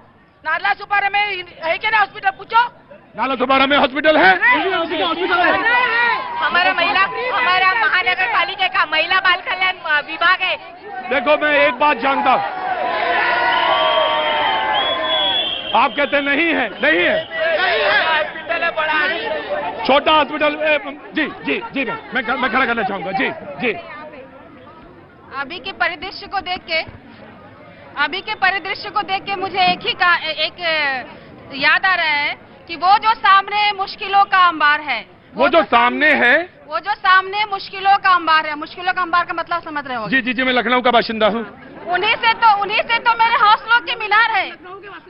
नाला सुपर में है क्या नहीं हॉस्पिटल? पूछो। नाला सुपारा में हॉस्पिटल है? हमारा महानगर पालिका का महिला बाल कल्याण विभाग है। देखो, मैं एक बात जानता हूँ, आप कहते नहीं है हॉस्पिटल है बड़ा, छोटा हॉस्पिटल। जी मैं खड़ा करना चाहूंगा। जी अभी के परिदृश्य को देख के मुझे एक याद आ रहा है कि वो जो सामने मुश्किलों का अंबार है, वो जो सामने मुश्किलों का अंबार है। मुश्किलों का अंबार का मतलब समझ रहे हो? जी मैं लखनऊ का बाशिंदा हूँ। उन्हीं से तो मेरे हौसलों की मीनार है,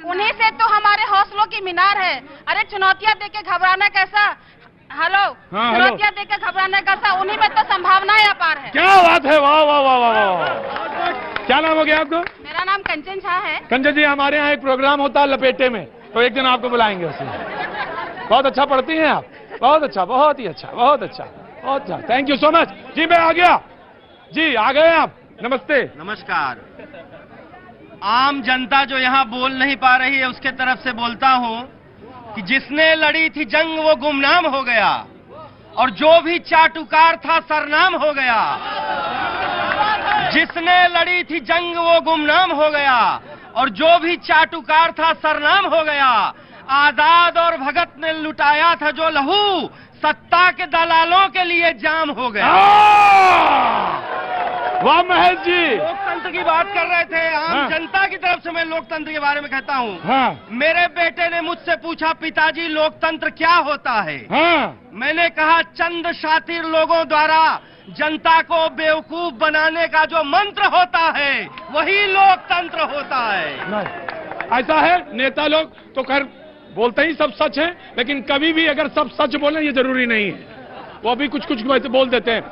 उन्हीं से तो हमारे हौसलों की मीनार है। अरे चुनौतियां देके घबराना कैसा? हेलो, चुनौतियां देके घबराना कैसा? उन्हीं में तो संभावनाएं अपार है। क्या बात है, वाह। क्या नाम हो गया आपको? मेरा नाम कंचन झा है। कंचन जी, हमारे यहाँ एक प्रोग्राम होता है लपेटे में, तो एक दिन आपको बुलाएंगे उसमें। बहुत अच्छा पढ़ती हैं आप, बहुत अच्छा, बहुत अच्छा। Thank you so much. जी मैं आ गया। जी आ गए आप। नमस्ते। नमस्कार। आम जनता जो यहाँ बोल नहीं पा रही है उसके तरफ से बोलता हूँ कि जिसने लड़ी थी जंग वो गुमनाम हो गया, और जो भी चाटुकार था सरनाम हो गया। जिसने लड़ी थी जंग वो गुमनाम हो गया, और जो भी चाटुकार था सरनाम हो गया। आजाद और भगत ने लुटाया था जो लहू, सत्ता के दलालों के लिए जाम हो गया। वाह महेश जी, लोकतंत्र की बात कर रहे थे। आम जनता की तरफ से मैं लोकतंत्र के बारे में कहता हूँ। मेरे बेटे ने मुझसे पूछा, पिताजी लोकतंत्र क्या होता है? मैंने कहा, चंद शातिर लोगों द्वारा जनता को बेवकूफ बनाने का जो मंत्र होता है वही लोकतंत्र होता है। ऐसा है, नेता लोग तो खैर बोलते ही सब सच है, लेकिन कभी भी अगर सब सच बोले ये जरूरी नहीं है, वो भी कुछ वैसे बोल देते हैं।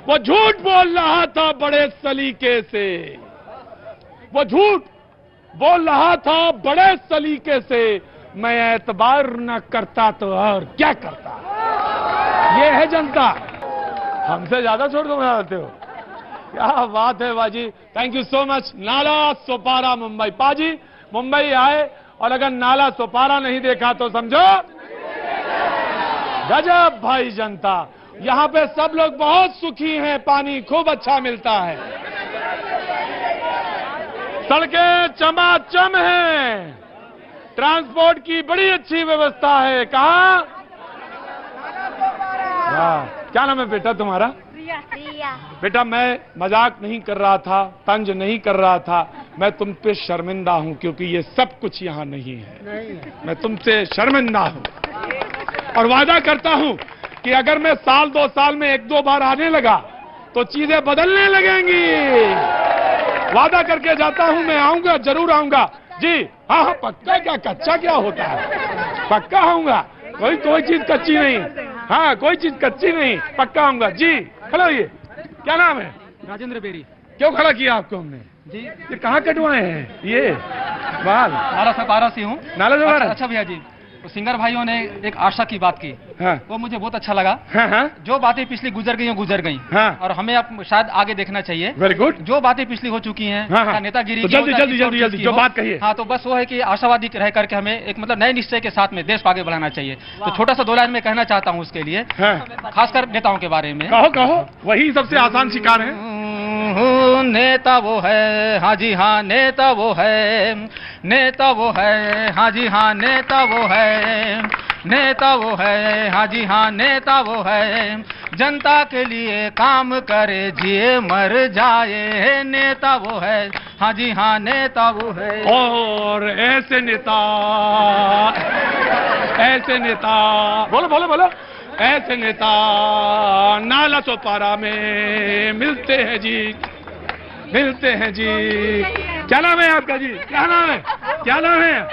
वो झूठ बोल रहा था बड़े सलीके से, वो झूठ बोल रहा था बड़े सलीके से, मैं एतबार न करता तो और क्या करता। ये है जनता। हमसे ज्यादा छोड़ दो बनाते हो। क्या बात है बाजी, thank you so much. Nala Sopara Mumbai, पाजी मुंबई आए और अगर नाला सोपारा नहीं देखा तो समझो गजब भाई जनता। यहाँ पे सब लोग बहुत सुखी हैं, पानी खूब अच्छा मिलता है, सड़कें चमाचम हैं, ट्रांसपोर्ट की बड़ी अच्छी व्यवस्था है। कहाँ? क्या नाम है बेटा तुम्हारा? प्रिया। बेटा मैं मजाक नहीं कर रहा था, तंज नहीं कर रहा था, मैं तुम पे शर्मिंदा हूं क्योंकि ये सब कुछ यहाँ नहीं है। मैं तुमसे शर्मिंदा हूं और वादा करता हूं कि अगर मैं साल 2 साल में 1-2 बार आने लगा तो चीजें बदलने लगेंगी। वादा करके जाता हूं, मैं आऊंगा, जरूर आऊंगा जी। हाँ हाँ पक्का, क्या कच्चा क्या होता है, पक्का आऊंगा, कोई चीज कच्ची नहीं। हाँ कोई चीज कच्ची नहीं, पक्का आऊंगा जी। खड़ा होइए, क्या नाम है? राजेंद्र बेरी। क्यों खड़ा किया आपको हमने जी? ये कहाँ कटवाए हैं ये बाल? नाला से हूँ। नाला अच्छा भैया जी, तो सिंगर भाइयों ने एक आशा की बात की। हाँ। वो मुझे बहुत अच्छा लगा। हाँ। जो बातें पिछली गुजर गई गुजर गई। हाँ। और हमें अब शायद आगे देखना चाहिए। Very good. जो बातें पिछली हो चुकी हैं, हाँ। नेतागिरी तो जल्दी जो बात कहिए। हाँ, तो बस वो है कि आशावादी रह करके हमें एक मतलब नए निश्चय के साथ में देश को आगे बढ़ाना चाहिए। तो छोटा सा 2 लाइन में कहना चाहता हूँ उसके लिए, खासकर नेताओं के बारे में। कहो, वही सबसे आसान शिकार है। नेता वो है, हाँ जी हाँ, नेता वो है, नेता वो है, हाँ जी हाँ, नेता वो है, नेता वो है, हाँ जी हाँ, नेता वो है, जनता के लिए काम करे, जिए मर जाए, नेता वो है, हाँ जी हाँ, नेता वो है। और ऐसे नेता बोलो ऐसे नेता नाला सोपारा में मिलते हैं जी। क्या नाम है आपका जी? क्या नाम है?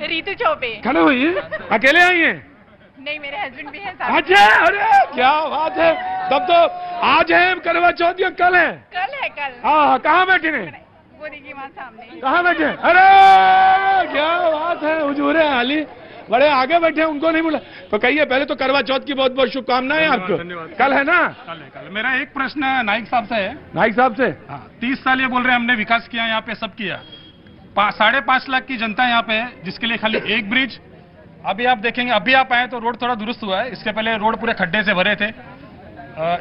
रीतू चौबे। खड़े हुई, अकेले आई हैं? नहीं, मेरे हस्बैंड भी हैं। अच्छा, अरे क्या बात है। तब तो आज है करवा चौथ या कल है? कल। हाँ, कहाँ बैठे हैं? वो देखिए वहाँ सामने। कहाँ बैठे? अरे क्या बात है, हुजूरे आली बड़े आगे बैठे हैं, उनको नहीं बोला तो कहिए। पहले तो करवा चौथ की बहुत बहुत शुभकामनाएं आपको। कल है ना? कल। मेरा एक प्रश्न नाइक साहब से है। नाइक साहब से? हाँ, 30 साल ये बोल रहे हैं हमने विकास किया, यहाँ पे सब किया। 5.5 लाख की जनता यहाँ पे है, जिसके लिए खाली एक ब्रिज। अभी आप देखेंगे, अभी आप आए तो रोड थोड़ा दुरुस्त हुआ है, इसके पहले रोड पूरे खड्डे से भरे थे।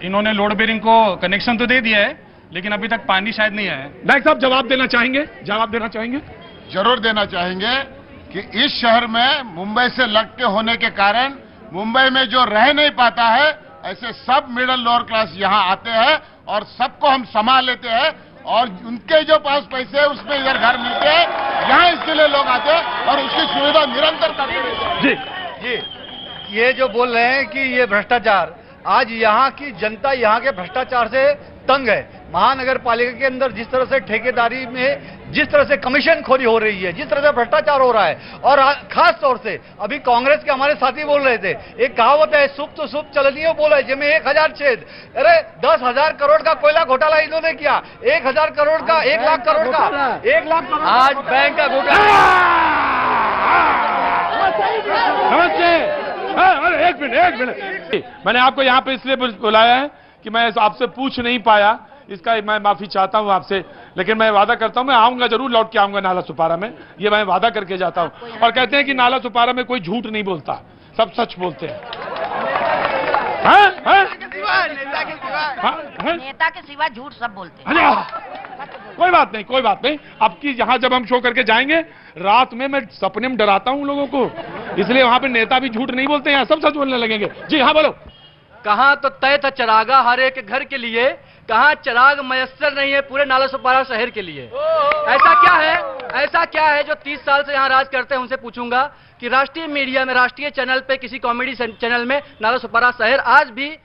इन्होंने लोड बेरिंग को कनेक्शन तो दे दिया है, लेकिन अभी तक पानी शायद नहीं आया है। नाइक साहब जवाब देना चाहेंगे? जरूर देना चाहेंगे कि इस शहर में मुंबई से लग के होने के कारण मुंबई में जो रह नहीं पाता है, ऐसे सब मिडिल लोअर क्लास यहाँ आते हैं और सबको हम संभाल लेते हैं। और उनके जो पास पैसे है उसमें इधर घर मिलते हैं, यहाँ इसके लिए लोग आते हैं और उसकी सुविधा निरंतर करते रहते हैं। जी, ये जो बोल रहे हैं कि ये भ्रष्टाचार, आज यहाँ की जनता यहाँ के भ्रष्टाचार से तंग है। महानगर पालिका के अंदर जिस तरह से ठेकेदारी में जिस तरह से कमीशन खोरी हो रही है, जिस तरह से भ्रष्टाचार हो रहा है, और खास तौर से अभी कांग्रेस के हमारे साथी बोल रहे थे, एक कहावत है, सुप तो सुप चलनी हो बोला है, जिसमें 1000 छेद। अरे 10,000 करोड़ का कोयला घोटाला इन्होंने किया, 1000 करोड़ का, 1 लाख करोड़ का, 1 लाख करोड़ आज बैंक का घोटाला। नमस्ते। एक मिनट, मैंने आपको यहाँ पे इसलिए बुलाया है कि मैं आपसे पूछ नहीं पाया, इसका मैं माफी चाहता हूं आपसे, लेकिन मैं वादा करता हूं मैं आऊंगा, जरूर लौट के आऊंगा नाला सुपारा में, ये मैं वादा करके जाता हूं। और कहते हैं कि नाला सुपारा में कोई झूठ नहीं बोलता, सब सच बोलते हैं। नेता के सिवा झूठ सब बोलते हैं। कोई बात नहीं। अब की यहाँ जब हम शो करके जाएंगे, रात में मैं सपने में डराता हूँ लोगों को, इसलिए वहां पे नेता भी झूठ नहीं बोलते, यहाँ सब सच बोलने लगेंगे। जी हाँ बोलो। कहाँ तो तय था चरागा हर एक घर के लिए, कहाँ चराग मयस्सर नहीं है पूरे नाला सुपारा शहर के लिए। ऐसा क्या है जो 30 साल से यहाँ राज करते हैं, उनसे पूछूंगा कि राष्ट्रीय मीडिया में, राष्ट्रीय चैनल पे, किसी कॉमेडी चैनल में नाला सुपारा शहर आज भी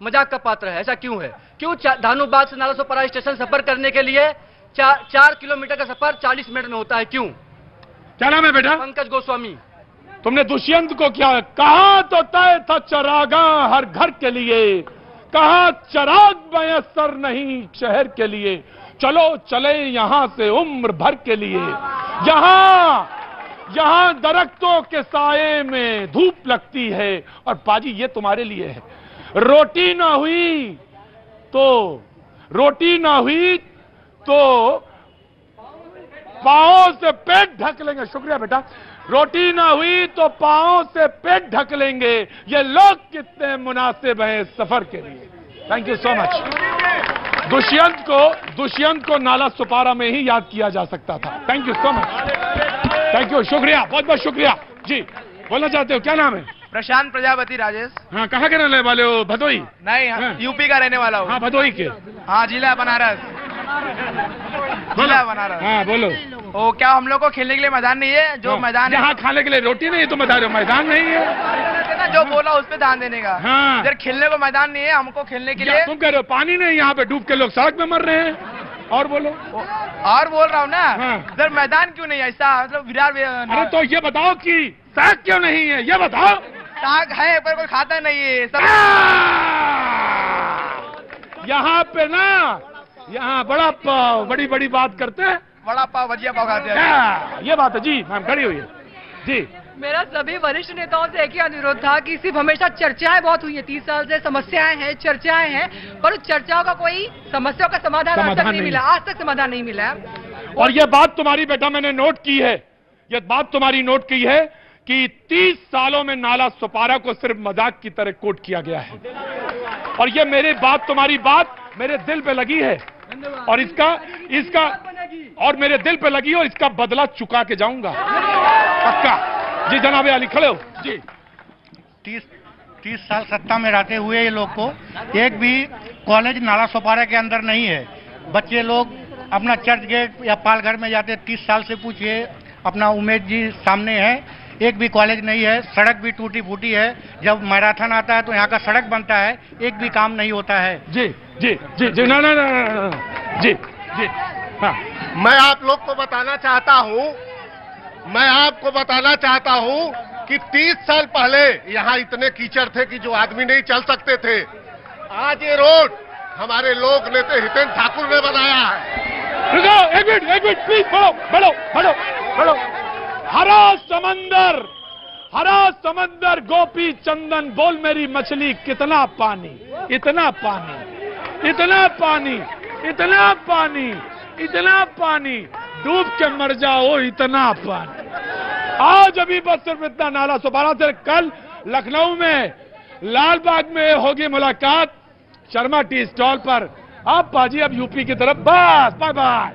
मजाक का पात्र है। ऐसा क्यों है? क्यों धानुबाग से नाला सुपारा स्टेशन सफर करने के लिए 4 किलोमीटर का सफर 40 मिनट में होता है? क्यों? क्या नाम है बेटा? पंकज गोस्वामी। तुमने दुष्यंत को क्या कहा? तो तय था चरागा हर घर के लिए, कहा चराग मयस्सर नहीं शहर के लिए, चलो चले यहां से उम्र भर के लिए। यहां दरख्तों के साये में धूप लगती है, और पाजी ये तुम्हारे लिए है, रोटी ना हुई तो पांव से पेट ढक लेंगे। शुक्रिया बेटा। रोटी ना हुई तो पांव से पेट ढक लेंगे, ये लोग कितने मुनासिब हैं सफर के लिए। Thank you so much. Dushyant को नाला सुपारा में ही याद किया जा सकता था। Thank you so much. Thank you, शुक्रिया, बहुत बहुत शुक्रिया। जी बोलना चाहते हो? क्या नाम है? प्रशांत प्रजापति। राजेश। हाँ, कहाँ के रहने वाले हो? भदोई? नहीं, हाँ, यूपी का रहने वाला हूँ। हाँ, भदोई के? हाँ, जिला बनारस। हाँ बोलो। ओ, क्या हम लोग को खेलने के लिए मैदान नहीं है? जो मैदान यहाँ खाने के लिए रोटी नहीं, तुम बता रहे हो मैदान नहीं है? जो बोला उस पे ध्यान देने का। हाँ। इधर खेलने को मैदान नहीं है हमको खेलने के लिए। तुम कह रहे हो पानी नहीं, यहाँ पे डूब के लोग सड़क में मर रहे हैं। और बोलो। और बोल रहा हूँ ना, इधर मैदान क्यों नहीं ऐसा, मतलब विरार। अरे तो ये बताओ कि साग क्यों नहीं है, ये बताओ। साग है पर कोई खाता नहीं है सब। यहाँ पे ना, यहाँ बड़ा पाव, बड़ी बड़ी बात करते हैं। बड़ा पाव भजिया पाव खाते हैं। ये बात है जी। मैम खड़ी हुई है जी। मेरा सभी वरिष्ठ नेताओं से एक ही अनुरोध था कि सिर्फ हमेशा चर्चाएं बहुत हुई है, 30 साल से समस्याएं हैं, चर्चाएं हैं, पर उस चर्चाओं का कोई समस्याओं का समाधान आज तक नहीं मिला, आज तक समाधान नहीं मिला है। और ये बात तुम्हारी बेटा मैंने नोट की है, ये बात तुम्हारी नोट की है कि 30 सालों में नाला सुपारा को सिर्फ मजाक की तरह कोट किया गया है। और ये मेरी बात, तुम्हारी बात मेरे दिल पे लगी है और इसका और मेरे दिल पे लगी और इसका बदला चुका के जाऊंगा पक्का। जी जनाब अली खड़े हो जी। 30 साल सत्ता में रहते हुए ये लोग को एक भी कॉलेज नाला सोपारा के अंदर नहीं है। बच्चे लोग अपना चर्च गेट या पालघर में जाते, 30 साल से पूछिए, अपना उमेद जी सामने है, एक भी कॉलेज नहीं है। सड़क भी टूटी फूटी है, जब मैराथन आता है तो यहाँ का सड़क बनता है, एक भी काम नहीं होता है। जी जी जी जी ना ना ना जी जी। हाँ। मैं आप लोग को बताना चाहता हूँ कि 30 साल पहले यहाँ इतने कीचड़ थे कि जो आदमी नहीं चल सकते थे। आज ये रोड हमारे लोक नेता हितेंद्र ठाकुर ने बनाया है। रुको एक मिनट प्लीज, बढ़ो। हरा समंदर गोपी चंदन बोल मेरी मछली कितना पानी, इतना पानी डूब के मर जाओ, इतना पानी। आज अभी बस सिर्फ इतना नाला सुपारा से। कल लखनऊ में लाल बाग में होगी मुलाकात शर्मा टी स्टॉल पर। अब पाजी अब यूपी की तरफ, बस बाय बाय।